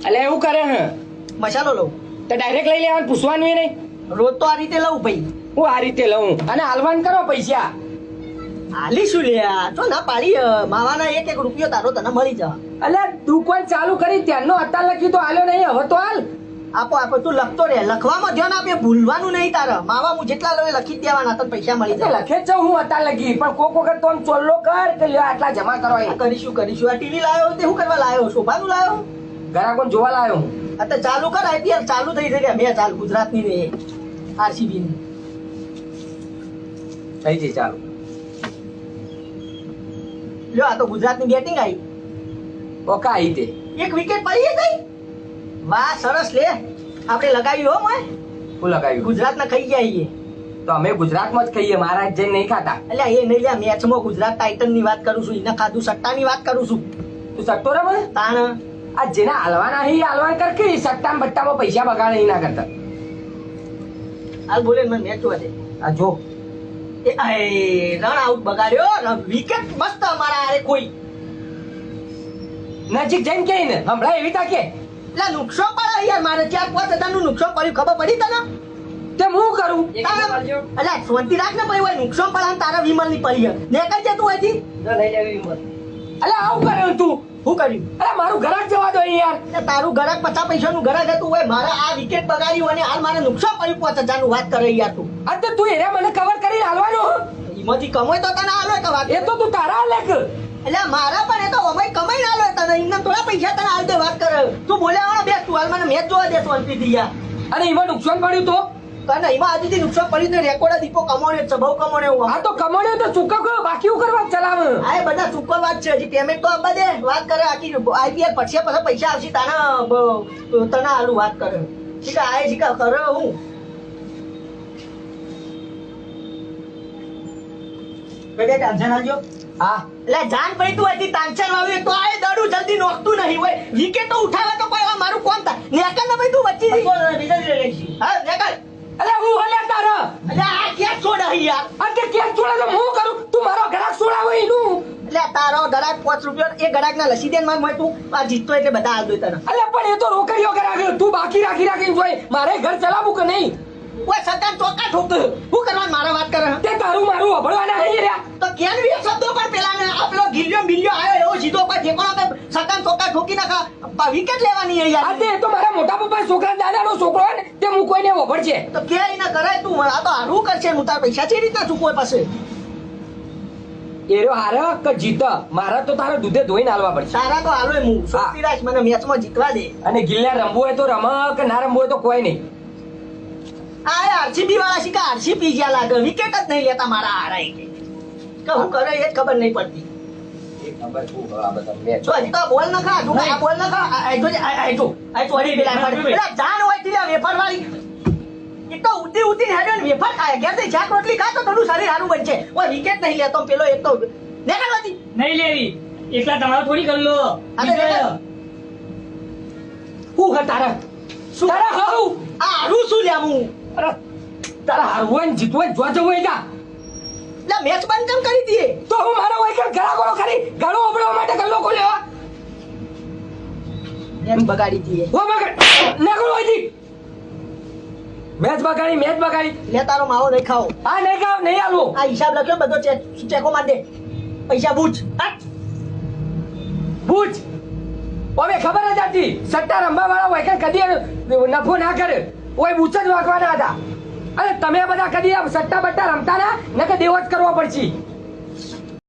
એટલે એવું કરે હે મસાલો લઉં તો ડાયરેક્ટ લઈ લેવાનું, પૂછવાનું નહીં. રોજ તો આ રીતે લઉં ભાઈ. હું આ રીતે લઉં અને હાલવાન કરો પૈસા. હાલી શું લ્યા તો ના પાડી માવાના એક એક રૂપિયો તારો તને મળી જા. એટલે દુકાન ચાલુ કરી ત્યારનો અત્યાર લખી તો હાલ્યો નહીં, હવે તો હાલ. આપો આપો તું લખતો રે, લખવામાં ધ્યાન આપે, ભૂલવાનું નહીં તારે. માવા હું જેટલા લઉં લખી જ દેવાના, તને પૈસા મળી એટલે જાય. લખે જ જાઉં હું અત્યાર લગી, પણ કોક વખત તો આમ ચોલ્લો કર કે લ્યો આટલા જમા કરો. એ કરીશું કરીશું. આ ટીવી લાવ્યો તે શું કરવા લાવ્યો? શોભાનું લાવ્યો? ગ્રાહકોને જોવા લાવ્યો હું. અત્યારે ચાલુ કર, IPL ચાલુ થઈ ગઈ મેચ હાલ ગુજરાતની ને RCB ની. થઈ જઈ ચાલુ. લ્યો આ તો ગુજરાતની બેટિંગ આવી. ઓકા આવી તે એક વિકેટ પડી ગઈ. વાહ સરસ લે, આપણે લગાવ્યું હો મોય. હું લગાવ્યું. ગુજરાતના ખાઈ ગયા છીએ. તો અમે ગુજરાતમાં જ ખાઈએ, મહારાજ જઈને નહીં ખાતા. એટલે એ નહીં લ્યા, મેચમાં ગુજરાત ટાઇટન ની વાત કરું છું, એને ખાધું સટ્ટાની વાત કરું છું. તું સટ્ટો રમે? તાણ આ જેના હાલવાના હી હાલવાન કર કે સટ્ટા બટ્ટામાં પૈસા બગાડે ઈ ના કરતા. હાલ બોલે મને મેચ જોવા દે. આ જો એ રન આઉટ બગાડ્યો, વિકેટ મસ્ત અમારા આરે કોઈ. નજીક જઈને કે ને હમણાં એવી તાકે એટલે નુકસાન પડે યાર, મારે 4-5 હજારનું નુકસાન પડ્યું, ખબર પડી તને? તે હું કરું. એટલે શાંતિ રાખ ને ભાઈ, હોય નુકસાન પડે ને તારા વિમલ ની પડી નેકળ જતું હોય થી. અલે આવું કર્યું તું. શું કર્યું? અરે મારું ઘરાક જવા દો યાર. એટલે તારું ઘરાક 50 પૈસાનું ઘરાક હતું હોય, મારે આ વિકેટ બગાડ્યું અને હાલ મારે નુકસાન પડ્યું 5 હજારનું. વાત કરે યાર તું. આ તો તું એને મને કવર કરી હાલવાનું. એમાંથી કમાય તો તને હાલો કે વાત? એ તો તું તારા લેખ. એટલે મારા પણ એ તો અમાય કમાઈ ના લો તને, એમને થોડા પૈસા તને હાલ દે. વાત કરે તું બોલ્યા વાળો બેસ, તું હાલ મને મેચ જોવા દે શાંતિથી યાર. અને એમાં નુકસાન પડ્યું તો તને એમાં હજી નુકસાન પડ્યું ને રેકોર્ડ દીપો કમાણે છે, બહુ કમાણે હું. આ તો કમાણ્યો તો ચૂકવ બાકી હું કરવા ચલાવ. આ બધા સુપર વાત છે, હજી પેમેન્ટ તો આપવા દે. વાત કરે આખી IPL પછી પછી પૈસા આવશે તને હાલું. વાત કરે શીખા આ શીખા કરે હું. ટેન્શન આવજો. હા એટલે જાન પડી તું હતી ટેન્શન વાળું તો આ દડું જલ્દી નોખતું નહીં હોય. વિકેટો ઉઠાવે તો કોઈ મારું કોણ થાય? નેકલ ને ભાઈ તું વચ્ચે. હા નેકલ. અલે હું હલ્યા તારા. એટલે આ ક્યાં છોડ યાર? આ તે કેમ છોડે તો હું કરું? તું મારો ઘરાક છોડાવો એનું. એટલે તારો ગરાક 5 રૂપિયા એ ગરાક ના લસી દે માં તું આ જીતતો એટલે બધા હાલ દો તને. અલે પણ એ તો રોકડીઓ કરાવ્યો, તું બાકી રાખીને જોઈ મારે ઘર ચલાવવું કે નહીં? કોઈ સકાન ચોકા ઠોક હું કરવાનું મારા? વાત કરે તે તારું મારું અભળવાના હઈ રહ્યા. તો કેમ વે શબ્દો પર પેલા ને આપલો ગિલ્યો બિલ્યો આયો એવો સીધો પર જે કોણ આપે સકાન ચોકા ઠોકી નાખા વિકેટ લેવાની આ યાર. તે તો મારા મોટા પપ્પા છોકરા દાદાનો છોકરો હોય ને તે હું કોઈને ઓભળ છે. તો કે ના કરાય તું, આ તો હારું કરશે. હું તાર પૈસા છે રીતના ચૂકવો પાસે. એરો હારે કે જીત મારા તો તારે દૂધે ધોઈને હાલવા પડશે. સારા તો હાલો હું સોતી રાખ, મને મેચમાં જીતવા દે. અને ગિલ્લા રમવું હોય તો રમ કે ના રમવું હોય તો કોઈ નહીં. આ RCB વાળા શીખા RCB જ્યાં લાગે વિકેટ જ નહીં લેતા મારા હારાય કે હું કરે એ જ ખબર નહીં પડતી. જો હજી તો બોલ ન ખા, તું આ બોલ ન ખા. આ ચોરી પેલા પેલા જાન હોય થી વેફર વાળી એક તો ઉતી ઉતી હેડ્યો ને વેફર ખાય. ઘેર થી શાક રોટલી ખા તો થોડું શરીર સારું બનશે. ઓય વિકેટ નહીં લેતો પેલો એક તો નેકાળવાથી નહીં લેવી, એકલા તમારે થોડી કરી લો. હું હે તારા શું તારા હારું આ હારું શું લ્યા હું? અરે તારા હારું હોય ને જીતવું હોય જો જવું હોય જા. એટલે મેચ બંધ કેમ કરી દીએ? તો હું મારા હોય કે ઘરા ગોળો ખરી ગાળો ઓબળવા માટે ગલ્લો ખોલ્યો. મેચ બગાડી દીએ. હો મગર નગરો હોય જી મેચ બગાડી લે તારો માવો નહીં ખાઓ. આ નહીં ખાવ નહીં આલવો. આ હિસાબ લખ્યો બધો ચેકો માર દે. પૈસા બૂચ ભૂજ હવે ખબર જ હતી સટ્ટા રમવા વાળા હોય કે કદી નફો ના કરે ઓય બૂચ જ વાગવાના હતા. અને તમે બધા કદી સટ્ટા બટ્ટા રમતા ના કે દેવો જ કરવો પડશે.